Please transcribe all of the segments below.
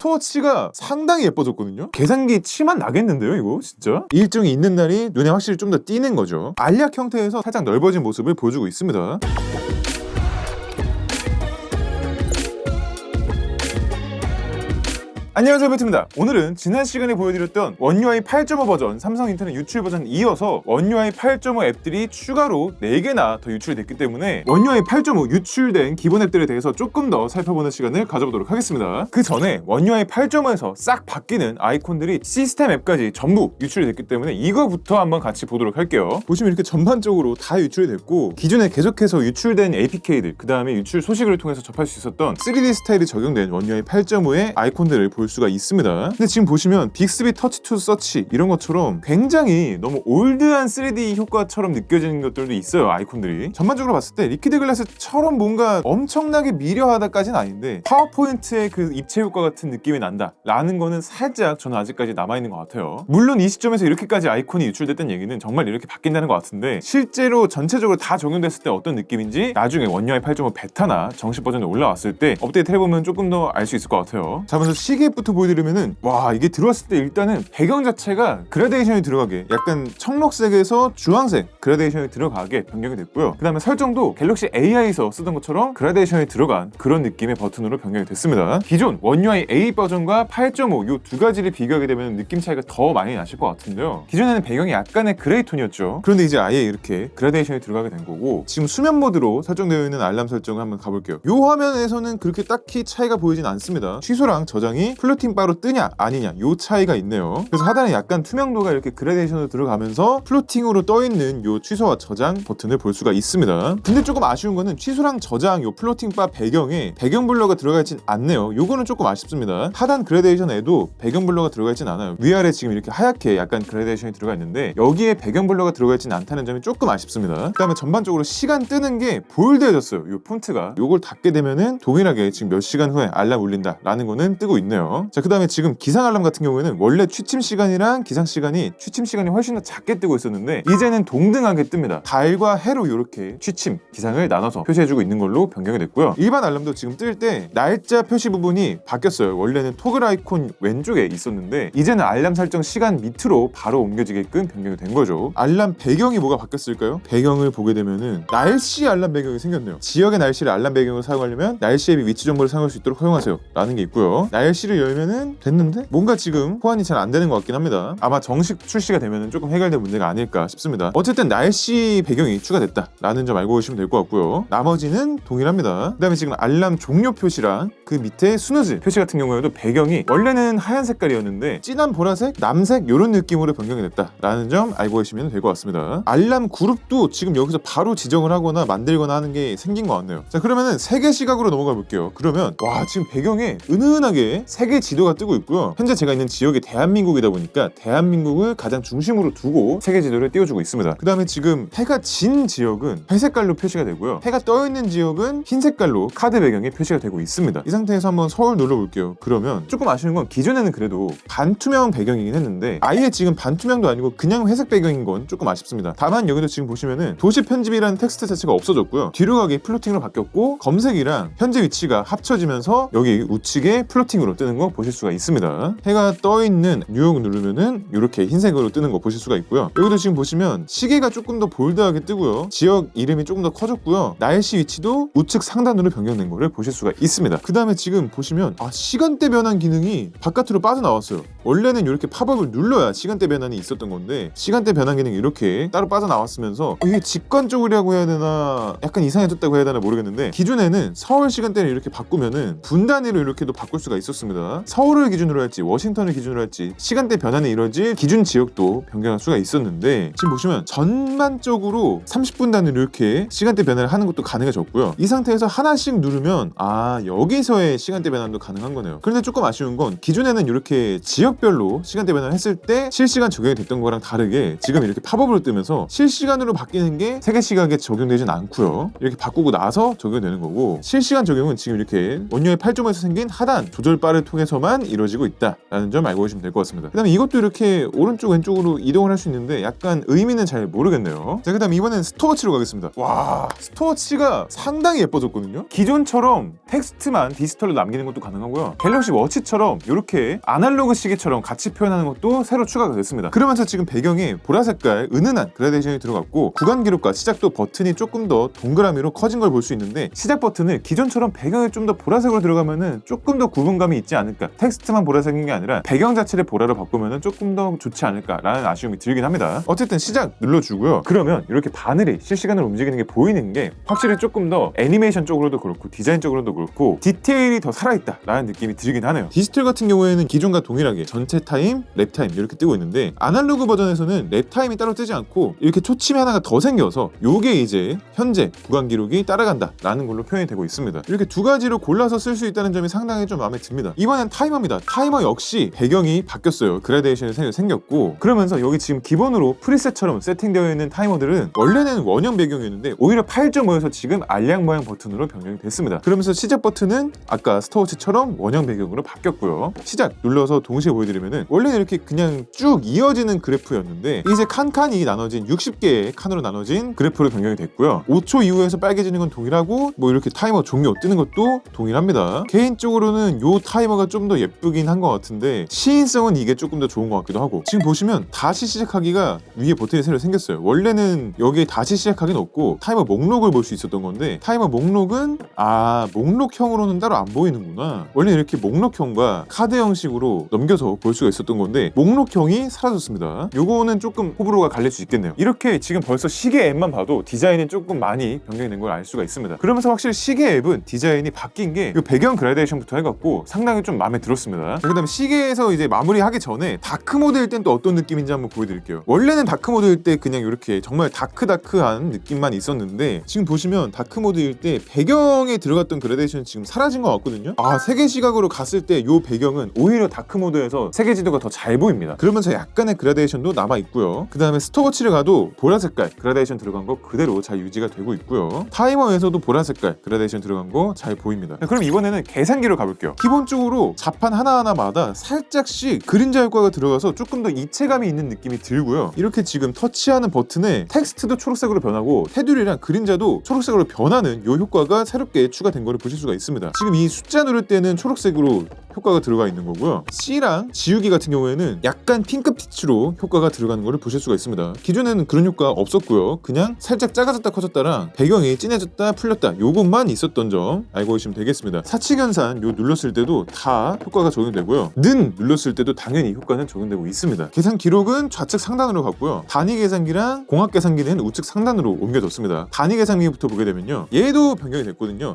스톱워치가 상당히 예뻐졌거든요. 계산기 치만 나겠는데요 이거 진짜? 일정이 있는 날이 눈에 확실히 좀 더 띄는 거죠. 알약 형태에서 살짝 넓어진 모습을 보여주고 있습니다. 안녕하세요, 배트입니다. 오늘은 지난 시간에 보여드렸던 원UI 8.5 버전, 삼성 인터넷 유출 버전 이어서 원UI 8.5 앱들이 추가로 4개나 더 유출이 됐기 때문에 원UI 8.5 유출된 기본 앱들에 대해서 조금 더 살펴보는 시간을 가져보도록 하겠습니다. 그 전에 원UI 8.5에서 싹 바뀌는 아이콘들이 시스템 앱까지 전부 유출이 됐기 때문에 이거부터 한번 같이 보도록 할게요. 보시면 이렇게 전반적으로 다 유출이 됐고, 기존에 계속해서 유출된 APK들, 그 다음에 유출 소식을 통해서 접할 수 있었던 3D 스타일이 적용된 원UI 8.5의 아이콘들을 볼 수가 있습니다. 근데 지금 보시면 빅스비 터치 투 서치 이런 것처럼 굉장히 너무 올드한 3D 효과처럼 느껴지는 것들도 있어요. 아이콘들이 전반적으로 봤을 때 리퀴드 글래스처럼 뭔가 엄청나게 미려하다까지는 아닌데 파워포인트의 그 입체 효과 같은 느낌이 난다 라는 거는 살짝 저는 아직까지 남아있는 것 같아요. 물론 이 시점에서 이렇게까지 아이콘이 유출됐다는 얘기는 정말 이렇게 바뀐다는 것 같은데, 실제로 전체적으로 다 적용됐을 때 어떤 느낌인지 나중에 원UI 8.5 베타나 정식 버전에 올라왔을 때 업데이트 해보면 조금 더 알 수 있을 것 같아요. 자, 먼저 시계부터 보여드리면은, 와, 이게 들어왔을 때 일단은 배경 자체가 그라데이션이 들어가게, 약간 청록색에서 주황색 그라데이션이 들어가게 변경이 됐고요. 그 다음에 설정도 갤럭시 AI에서 쓰던 것처럼 그라데이션이 들어간 그런 느낌의 버튼으로 변경이 됐습니다. 기존 원UI 8 버전과 8.5 요 두 가지를 비교하게 되면 느낌 차이가 더 많이 나실 것 같은데요. 기존에는 배경이 약간의 그레이 톤이었죠. 그런데 이제 아예 이렇게 그라데이션이 들어가게 된 거고, 지금 수면 모드로 설정되어 있는 알람 설정을 한번 가볼게요. 요 화면에서는 그렇게 딱히 차이가 보이진 않습니다. 취소랑 저장이 플로팅 바로 뜨냐 아니냐 요 차이가 있네요. 그래서 하단에 약간 투명도가 이렇게 그라데이션으로 들어가면서 플로팅으로 떠있는 요 취소와 저장 버튼을 볼 수가 있습니다. 근데 조금 아쉬운 거는 취소랑 저장 요 플로팅 바 배경에 배경 블러가 들어가 있진 않네요. 요거는 조금 아쉽습니다. 하단 그라데이션에도 배경 블러가 들어가 있진 않아요. 위아래 지금 이렇게 하얗게 약간 그라데이션이 들어가 있는데 여기에 배경 블러가 들어가 있진 않다는 점이 조금 아쉽습니다. 그 다음에 전반적으로 시간 뜨는 게 볼드해졌어요. 요 폰트가. 요걸 닫게 되면은 동일하게 지금 몇 시간 후에 알람 울린다 라는 거는 뜨고 있네요. 자, 그 다음에 지금 기상 알람 같은 경우에는 원래 취침 시간이랑 기상 시간이 훨씬 더 작게 뜨고 있었는데 이제는 동등하게 뜹니다. 달과 해로 이렇게 취침, 기상을 나눠서 표시해주고 있는 걸로 변경이 됐고요. 일반 알람도 지금 뜰 때 날짜 표시 부분이 바뀌었어요. 원래는 토글 아이콘 왼쪽에 있었는데 이제는 알람 설정 시간 밑으로 바로 옮겨지게끔 변경이 된 거죠. 알람 배경이 뭐가 바뀌었을까요? 배경을 보게 되면은 날씨 알람 배경이 생겼네요. 지역의 날씨를 알람 배경으로 사용하려면 날씨 앱이 위치 정보를 사용할 수 있도록 허용하세요 라는 게 있고요. 날씨를 열면은 됐는데 뭔가 지금 호환이 잘 안 되는 것 같긴 합니다. 아마 정식 출시가 되면은 조금 해결될 문제가 아닐까 싶습니다. 어쨌든 날씨 배경이 추가됐다 라는 점 알고 오시면 될 것 같고요. 나머지는 동일합니다. 그 다음에 지금 알람 종료 표시랑 그 밑에 스누즈 표시 같은 경우에도 배경이 원래는 하얀 색깔이었는데 진한 보라색, 남색 이런 느낌으로 변경이 됐다 라는 점 알고 계시면 될 것 같습니다. 알람 그룹도 지금 여기서 바로 지정을 하거나 만들거나 하는 게 생긴 것 같네요. 자, 그러면은 세계 시각으로 넘어가 볼게요. 그러면 와, 지금 배경에 은은하게 세계 지도가 뜨고 있고요. 현재 제가 있는 지역이 대한민국이다 보니까 대한민국을 가장 중심으로 두고 세계 지도를 띄워주고 있습니다. 그 다음에 지금 해가 진 지역은 회색깔로 표시가 되고요. 해가 떠있는 지역은 흰색깔로 카드 배경에 표시가 되고 있습니다. 이 상태에서 한번 서울 눌러볼게요. 그러면 조금 아쉬운 건 기존에는 그래도 반투명 배경이긴 했는데 아예 지금 반투명도 아니고 그냥 회색 배경인 건 조금 아쉽습니다. 다만 여기도 지금 보시면은 도시 편집이라는 텍스트 자체가 없어졌고요. 뒤로 가기 플로팅으로 바뀌었고 검색이랑 현재 위치가 합쳐지면서 여기 우측에 플로팅으로 뜨는 거 보실 수가 있습니다. 해가 떠있는 뉴욕 누르면은 이렇게 흰색으로 뜨는 거 보실 수가 있고요. 여기도 지금 보시면 시계가 조금 더 볼드하게 뜨고요. 지역 이름이 조금 더 커졌고요. 날씨 위치도 우측 상단으로 변경된 거를 보실 수가 있습니다. 그 다음에 지금 보시면 시간대 변환 기능이 바깥으로 빠져나왔어요. 원래는 이렇게 팝업을 눌러야 시간대 변환이 있었던 건데 시간대 변환 기능이 이렇게 따로 빠져나왔으면서 이게 직관적이라고 해야 되나 약간 이상해졌다고 해야 되나 모르겠는데, 기존에는 서울 시간대를 이렇게 바꾸면은 분단위로 이렇게도 바꿀 수가 있었습니다. 서울을 기준으로 할지 워싱턴을 기준으로 할지 시간대 변환이 이루어질 기준 지역도 변경할 수가 있었는데 지금 보시면 전반적으로 30분 단위로 이렇게 시간대 변환을 하는 것도 가능해졌고요. 이 상태에서 하나씩 누르면 여기서의 시간대 변환도 가능한 거네요. 그런데 조금 아쉬운 건 기존에는 이렇게 지역별로 시간대 변환을 했을 때 실시간 적용이 됐던 거랑 다르게 지금 이렇게 팝업으로 뜨면서 실시간으로 바뀌는 게 세계 시각에 적용되진 않고요. 이렇게 바꾸고 나서 적용되는 거고, 실시간 적용은 지금 이렇게 원UI 8.5에서 생긴 하단 조절 바를 통해서만 이루어지고 있다라는 점 알고 계시면 될 것 같습니다. 그 다음에 이것도 이렇게 오른쪽 왼쪽으로 이동을 할 수 있는데 약간 의미는 잘 모르겠네요. 자, 그 다음 이번엔 스톱워치로 가겠습니다. 와, 스톱워치가 상당히 예뻐졌거든요. 기존처럼 텍스트만 디지털로 남기는 것도 가능하고요. 갤럭시 워치처럼 이렇게 아날로그 시계처럼 같이 표현하는 것도 새로 추가가 됐습니다. 그러면서 지금 배경에 보라색깔 은은한 그라데이션이 들어갔고 구간 기록과 시작도 버튼이 조금 더 동그라미로 커진 걸 볼 수 있는데 시작 버튼을 기존처럼 배경에 좀 더 보라색으로 들어가면은 조금 더 구분감이 있지 않을까. 텍스트만 보라색인 게 아니라 배경 자체를 보라로 바꾸면은 조금 더 좋지 않을까라는 아쉬움이 들긴 합니다. 어쨌든 시작 눌러주고요. 그러면 이렇게 바늘이 실시간으로 움직이는 게 보이는 게 확실히 조금 더 애니메이션 쪽으로도 그렇고 디자인 쪽으로도 그렇고 디테일이 더 살아있다라는 느낌이 들긴 하네요. 디지털 같은 경우에는 기존과 동일하게 전체 타임, 랩 타임 이렇게 뜨고 있는데 아날로그 버전에서는 랩 타임이 따로 뜨지 않고 이렇게 초침이 하나가 더 생겨서 요게 이제 현재 구간 기록이 따라간다라는 걸로 표현이 되고 있습니다. 이렇게 두 가지로 골라서 쓸 수 있다는 점이 상당히 좀 마음에 듭니다. 이번엔 타이머입니다. 타이머 역시 배경이 바뀌었어요. 그라데이션이 생겼고 그러면서 여기 지금 기본으로 프리셋처럼 세팅되어 있는 타이머들은 원래는 원형 배경이었는데 오히려 8.5에서 지금 알약 모양 버튼으로 변경이 됐습니다. 그러면서 시작 버튼은 아까 스톱워치처럼 원형 배경으로 바뀌었고요. 시작 눌러서 동시에 보여드리면은 원래는 이렇게 그냥 쭉 이어지는 그래프였는데 이제 칸칸이 나눠진 60개의 칸으로 나눠진 그래프로 변경이 됐고요. 5초 이후에서 빨개지는 건 동일하고 뭐 이렇게 타이머 종료 뜨는 것도 동일합니다. 개인적으로는 요 타이머가 좀 더 예쁘긴 한 것 같은데 시인성은 이게 조금 더 좋은 것 같기도 하고 지금 보시면 다시 시작하기가 위에 버튼이 새로 생겼어요. 원래는 여기에 다시 시작하기는 없고 타이머 목록을 볼 수 있었던 건데 타이머 목록은 목록형으로는 따로 안 보이는구나. 원래 이렇게 목록형과 카드 형식으로 넘겨서 볼 수가 있었던 건데 목록형이 사라졌습니다. 요거는 조금 호불호가 갈릴 수 있겠네요. 이렇게 지금 벌써 시계 앱만 봐도 디자인이 조금 많이 변경된 걸 알 수가 있습니다. 그러면서 확실히 시계 앱은 디자인이 바뀐 게 이 배경 그라데이션부터 해갖고 상당히 좀 마음에 들었습니다. 그 다음에 시계에서 이제 마무리하기 전에 다크 모드일 땐 또 어떤 느낌인지 한번 보여드릴게요. 원래는 다크 모드일 때 그냥 이렇게 정말 다크한 느낌만 있었는데 지금 보시면 다크 모드일 때 배경에 들어갔던 그라데이션이 지금 사라진 것 같거든요. 세계 시각으로 갔을 때 이 배경은 오히려 다크 모드에서 세계 지도가 더 잘 보입니다. 그러면서 약간의 그라데이션도 남아있고요. 그 다음에 스톱워치를 가도 보라색깔 그라데이션 들어간 거 그대로 잘 유지가 되고 있고요. 타이머에서도 보라색깔 그라데이션 들어간 거 잘 보입니다. 그럼 이번에는 계산기로 가볼게요. 기본적으로 자판 하나하나마다 살짝씩 그림자 효과가 들어가서 조금 더 입체감이 있는 느낌이 들고요. 이렇게 지금 터치하는 버튼에 텍스트도 초록색으로 변하고 테두리랑 그림자도 초록색으로 변하는 이 효과가 새롭게 추가된 거를 보실 수가 있습니다. 지금 이 숫자 누를 때는 초록색으로 효과가 들어가 있는 거고요. C랑 지우기 같은 경우에는 약간 핑크빛으로 효과가 들어가는 거를 보실 수가 있습니다. 기존에는 그런 효과가 없었고요. 그냥 살짝 작아졌다 커졌다랑 배경이 진해졌다 풀렸다 요것만 있었던 점 알고 계시면 되겠습니다. 사칙연산 요 눌렀을 때도 다 효과가 적용되고요. 는 눌렀을 때도 당연히 효과는 적용되고 있습니다. 계산 기록은 좌측 상단으로 갔고요. 단위 계산기랑 공학 계산기는 우측 상단으로 옮겨졌습니다. 단위 계산기부터 보게 되면요. 얘도 변경이 됐거든요.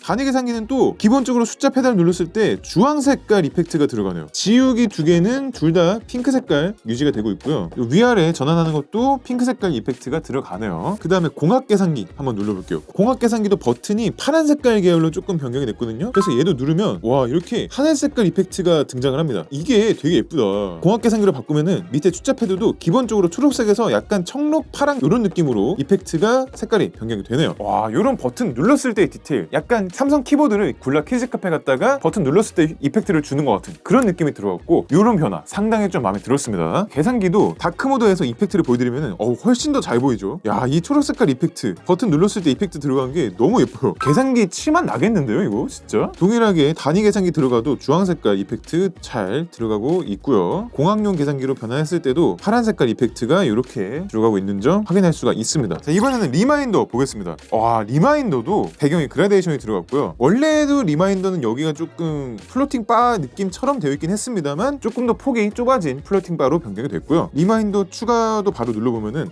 단위 계산기는 또 기본적으로 숫자 페달 눌렀을 때 주황 색깔 이펙트가 들어가네요. 지우기 두 개는 둘 다 핑크 색깔 유지가 되고 있고요. 위아래 전환하는 것도 핑크 색깔 이펙트가 들어가네요. 그 다음에 공학 계산기 한번 눌러볼게요. 공학 계산기도 버튼이 파란 색깔 계열로 조금 변경이 됐거든요. 그래서 얘도 누르면 와 이렇게 하늘 색깔 이펙트가 등장을 합니다. 이게 되게 예쁘다. 공학 계산기로 바꾸면은 밑에 숫자 패드도 기본적으로 초록색에서 약간 청록 파랑 이런 느낌으로 이펙트가 색깔이 변경이 되네요. 와 이런 버튼 눌렀을 때의 디테일 약간 삼성 키보드를 굴라 키즈 카페 갔다가 버튼 눌렀을 때 이펙트를 주는 것 같은 그런 느낌이 들어갔고 이런 변화 상당히 좀 마음에 들었습니다. 계산기도 다크 모드에서 이펙트를 보여드리면 훨씬 더 잘 보이죠. 이 초록 색깔 이펙트 버튼 눌렀을 때 이펙트 들어간 게 너무 예뻐요. 계산기 치만 나겠는데요 이거 진짜? 동일하게 단위 계산기 들어가도 주황 색깔 이펙트 잘 들어가고 있고요. 공학용 계산기로 변환했을 때도 파란 색깔 이펙트가 이렇게 들어가고 있는 점 확인할 수가 있습니다. 자, 이번에는 리마인더 보겠습니다. 리마인더도 배경에 그라데이션이 들어갔고요. 원래도 리마인더는 여기가 조금 플로팅 바 느낌처럼 되어 있긴 했습니다만 조금 더 폭이 좁아진 플로팅 바로 변경이 됐고요. 리마인더 추가도 바로 눌러보면은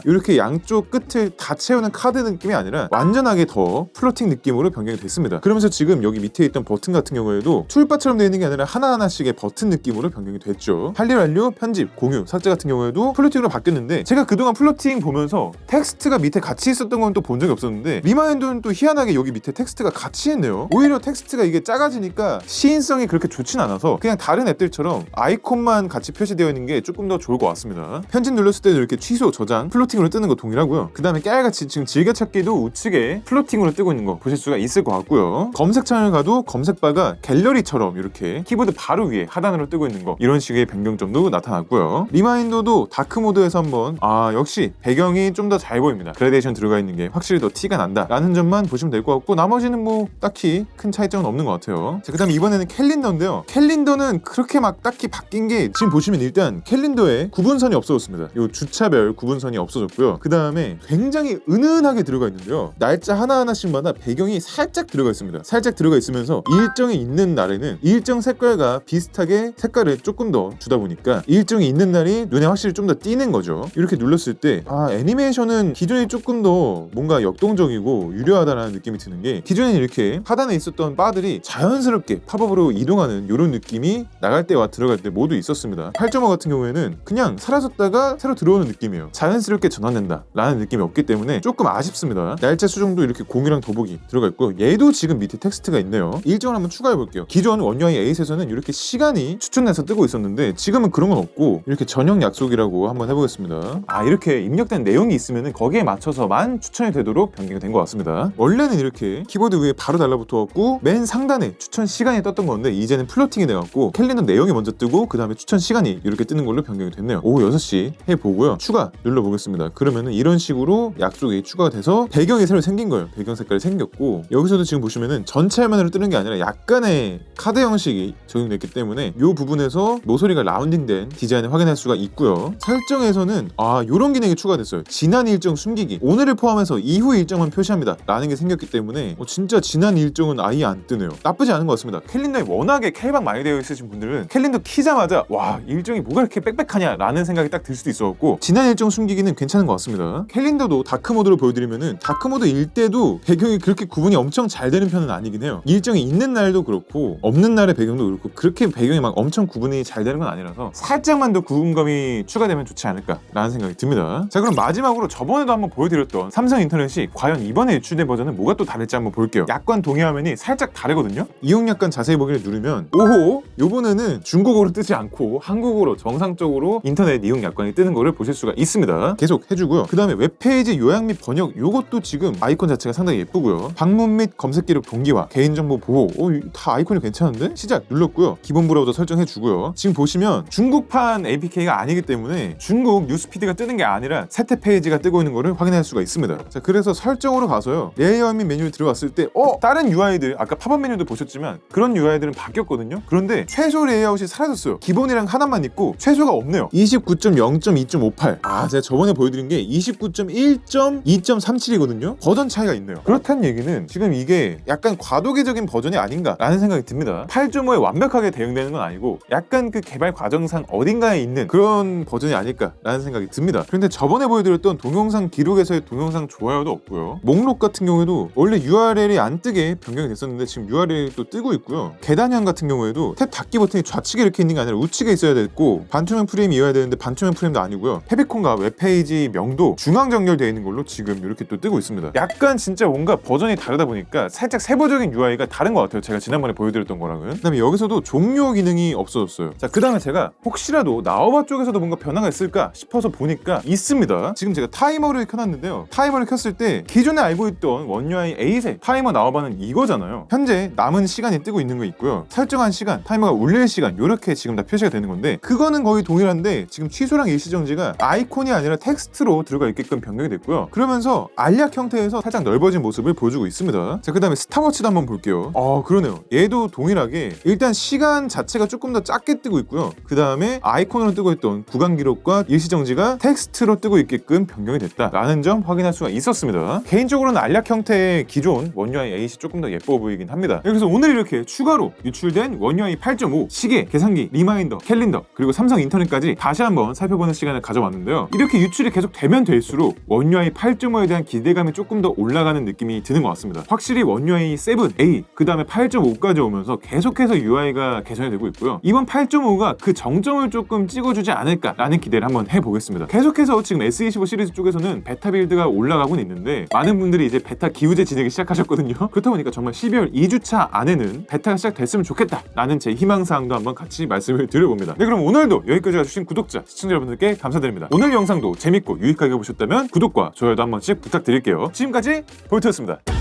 이렇게 양쪽 끝을 다 채우는 카드 느낌이 아니라 완전하게 더 플로팅 느낌으로 변경이 됐습니다. 그러면서 지금 여기 밑에 있던 버튼 같은 경우에도 툴바처럼 되어 있는 게 아니라 하나하나씩의 버튼 느낌으로 변경이 됐죠. 할 일 완료, 편집, 공유, 삭제 같은 경우에도 플로팅으로 바뀌었는데 제가 그동안 플로팅 보면서 텍스트가 밑에 같이 있었던 건 또 본 적이 없었는데 리마인더는 또 희한하게 여기 밑에 텍스트가 같이 있네요. 오히려 텍스트가 이게 작아지니까 시인성이 그렇게 좋진 않아서 그냥 다른 앱들처럼 아이콘만 같이 표시되어 있는 게 조금 더 좋을 것 같습니다. 편집 눌렀을 때도 이렇게 취소, 저장, 플로팅으로 뜨는 거 동일하고요. 그 다음에 깨알같이 지금 즐겨찾기도 우측에 플로팅으로 뜨고 있는 거 보실 수가 있을 것 같고요. 검색창을 가도 검색바가 갤러리처럼 이렇게 키보드 바로 위에 하단으로 뜨고 있는 거, 이런 식의 변경점도 나타났고요. 리마인더도 다크 모드에서 한번 역시 배경이 좀 더 잘 보입니다. 그라데이션 들어가 있는 게 확실히 더 티가 난다 라는 점만 보시면 될 것 같고, 나머지는 뭐 딱히 큰 차이점은 없는 것 같아요. 자, 그 다음에 이번에는 캘린더인데요. 캘린더는 그렇게 막 딱히 바뀐 게, 지금 보시면 일단 캘린더에 구분선이 없어졌습니다. 요 주차별 구분선이 없어졌고요. 그 다음에 굉장히 은은하게 들어가 있는데요. 날짜 하나하나씩마다 배경이 살짝 들어가 있습니다. 살짝 들어가 있으면서 일정이 있는 날에는 일정 색깔과 비슷하게 색깔을 조금 더 주다 보니까 일정이 있는 날이 눈에 확실히 좀 더 띄는 거죠. 이렇게 눌렀을 때 애니메이션은 기존에 조금 더 뭔가 역동적이고 유려하다는 느낌이 드는 게, 기존에는 이렇게 하단에 있었던 바들이 자연스럽게 팝업으로 이동하는 이런 느낌이 나갈 때와 들어갈 때 모두 있었습니다. 8.5 같은 경우에는 그냥 사라졌다가 새로 들어오는 느낌이에요. 자연스럽게 전환된다 라는 느낌이 없기 때문에 조금 아쉽습니다. 날짜 수정도 이렇게 공유랑 더보기 들어가 있고, 얘도 지금 밑에 텍스트가 있네요. 일정을 한번 추가해 볼게요. 기존 원UI 8에서는 이렇게 시간이 추천해서 뜨고 있었는데 지금은 그런 건 없고 이렇게 저녁 약속이라고 한번 해보겠습니다. 이렇게 입력된 내용이 있으면 거기에 맞춰서만 추천이 되도록 변경이 된 것 같습니다. 원래는 이렇게 키보드 위에 바로 달라붙어갖고 맨 상단에 추천 시간이 떴던 건데, 이제는 플로팅이 돼갖고 캘린더 내용이 먼저 뜨고 그 다음에 추천 시간이 이렇게 뜨는 걸로 변경이 됐네요. 오후 6시 해보고요. 추가 눌러보겠습니다. 그러면은 이런 식으로 약속이 추가가 돼서 배경이 새로 생긴 거예요. 배경 색깔이 생겼고, 여기서도 지금 보시면은 전체 화면으로 뜨는 게 아니라 약간의 카드 형식이 적용됐기 때문에 이 부분에서 모서리가 라운딩된 디자인을 확인할 수가 있고요. 설정에서는 이런 기능이 추가됐어요. 지난 일정 숨기기, 오늘을 포함해서 이후 일정만 표시합니다 라는 게 생겼기 때문에 진짜 지난 일정은 아예 안 뜨네요. 나쁘지 않은 것 같습니다. 캘린더에 워낙에 캘방 많이 되어 있으신 분들은 캘린더 키자마자 와, 일정이 뭐가 이렇게 빽빽하냐 라는 생각이 딱 들 수도 있었고, 지난 일정 숨기기는 괜찮은 것 같습니다. 캘린더도 다크 모드로 보여드리면은 다크 모드일 때도 배경이 그렇게 구분이 엄청 잘 되는 편은 아니긴 해요. 일정이 있는 날도 그렇고 없는 날의 배경도 그렇고 그렇게 배경이 막 엄청 구분이 잘 되는 건 아니라서 살짝만 더 구분감이 추가되면 좋지 않을까 라는 생각이 듭니다. 자, 그럼 마지막으로 저번에도 한번 보여드렸던 삼성 인터넷이 과연 이번에 유출된 버전은 뭐가 또 다를지 한번 볼게요. 약관 동의 화면이 살짝 다르거든요. 이용 약관 자세히 보기를 누르면 오호, 요번에는 중국어로 뜨지 않고 한국어로 정상적으로 인터넷 이용 약관이 뜨는 거를 보실 수가 있습니다. 계속 해주고요. 그 다음에 웹페이지 요약 및 번역, 요것도 지금 아이콘 자체가 상당히 예쁘고요. 방문 및 검색 기록 동기화, 개인정보 보호, 다 아이콘이 괜찮은데? 시작 눌렀고요. 기본 브라우저 설정해주고요. 지금 보시면 중국판 APK가 아니기 때문에 중국 뉴스피드가 뜨는 게 아니라 세태 페이지가 뜨고 있는 거를 확인할 수가 있습니다. 자, 그래서 설정으로 가서요. 레이아웃 및 메뉴에 들어갔을 때 다른 UI들, 아까 팝업 메뉴도 보셨지만 그런 UI들은 바뀌었거든요. 그런데 최소 레이아웃이 사라졌어요. 기본이랑 하나만 있고 최소가 없네요. 29.0.2.58. 제가 저번에 보여드린 게 29.1.2.37이거든요. 버전 차이가 있네요. 그렇다는 얘기는 지금 이게 약간 과도기적인 버전이 아닌가라는 생각이 듭니다. 8.5에 완벽하게 대응되는 건 아니고 약간 그 개발 과정상 어딘가에 있는 그런 버전이 아닐까라는 생각이 듭니다. 그런데 저번에 보여드렸던 동영상 기록에서의 동영상 좋아요도 없고요. 목록 같은 경우에도 원래 URL이 안 뜨게 변경이 됐었는데 지금 URL이 또 뜨고 있고요. 계단형 같은 경우에도 탭 닫기 버튼이 좌측에 이렇게 있는 게 아니라 우측에 있어야 됐고, 반투명 프레임이어야 되는데 반투명 프레임도 아니고요. 페비콘과 웹페이지 명도 중앙 정렬되어 있는 걸로 지금 이렇게 또 뜨고 있습니다. 약간 진짜 뭔가 버전이 다르다 보니까 살짝 세부적인 UI가 다른 것 같아요. 제가 지난번에 보여드렸던 거랑은. 그 다음에 여기서도 종료 기능이 없어졌어요. 자, 그 다음에 제가 혹시라도 나우바 쪽에서도 뭔가 변화가 있을까 싶어서 보니까 있습니다. 지금 제가 타이머를 켜놨는데요. 타이머를 켰을 때 기존에 알고 있던 원UI 8의 타이머 나우바는 이거잖아요. 현재 남은 시간이 뜨고 있는 거 있고요. 설정한 시간, 타이머가 울릴 시간, 이렇게 지금 다 표시가 되는 건데 그거는 거의 동일한데 지금 취소랑 일시정지가 아이콘이 아니라 텍스트로 들어가 있게끔 변경이 됐고요. 그러면서 알약 형태에서 살짝 넓어진 모습을 보여주고 있습니다. 자, 그 다음에 스탑워치도 한번 볼게요. 그러네요. 얘도 동일하게 일단 시간 자체가 조금 더 작게 뜨고 있고요. 그 다음에 아이콘으로 뜨고 있던 구간 기록과 일시정지가 텍스트로 뜨고 있게끔 변경이 됐다라는 점 확인할 수가 있었습니다. 개인적으로는 알약 형태의 기존 원UI 8이 조금 더 예뻐 보이긴 합니다. 그래서 오늘 이렇게 추가로 유출된 원UI 8.5 시계, 계산기, 리마인더, 캘린더, 그리고 삼성 인터넷까지 다시 한번 살펴보는 시간을 가져왔는데요. 이렇게 유출이 계속 되면 될수록 원UI 8.5에 대한 기대감이 조금 더 올라가는 느낌이 드는 것 같습니다. 확실히 원UI 7, 8, 그 다음에 8.5까지 오면서 계속해서 UI가 개선이 되고 있고요. 이번 8.5가 그 정점을 조금 찍어주지 않을까라는 기대를 한번 해보겠습니다. 계속해서 지금 S25 시리즈 쪽에서는 베타 빌드가 올라가고는 있는데 많은 분들이 이제 베타 기우제 진행을 시작하셨거든요. 그렇다 보니까 정말 12월 2주차 안에는 베타가 시작됐으면 좋겠다 라는 제 희망사항도 한번 같이 말씀을 드려봅니다. 네, 그럼 오늘도 여기까지 와주신 구독자, 시청자 여러분들께 감사드립니다. 오늘 영상도 재밌고 유익하게 보셨다면 구독과 좋아요도 한 번씩 부탁드릴게요. 지금까지 볼트였습니다.